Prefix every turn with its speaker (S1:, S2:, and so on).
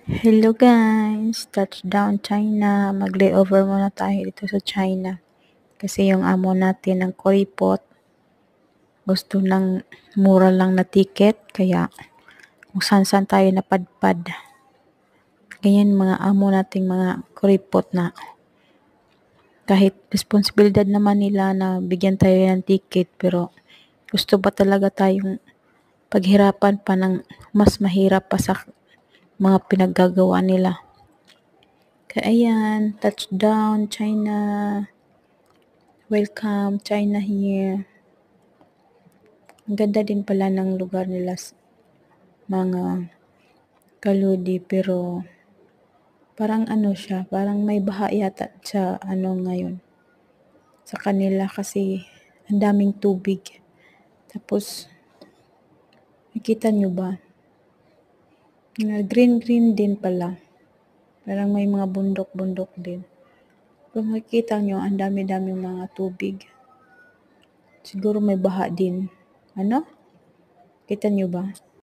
S1: Hello guys! Touchdown China. Mag-layover muna tayo dito sa China. Kasi yung amo natin ng kuripot gusto ng mura lang na ticket. Kaya kung saan tayo napadpad. Ganyan mga amo nating mga kuripot na kahit responsibilidad naman nila na bigyan tayo ng ticket. Pero gusto ba talaga tayong paghirapan pa ng mas mahirap pa sa mga pinaggagawa nila. Kaya ayan, touchdown China. Welcome China here. Ang ganda din pala ng lugar nila mga kaludi, pero parang siya, parang may baha yata sa ngayon sa kanila kasi ang daming tubig. Tapos nakita nyo ba? Green din pala. Parang may mga bundok-bundok din. Kung makikita nyo, ang dami-daming mga tubig. Siguro may baha din. Kita nyo ba?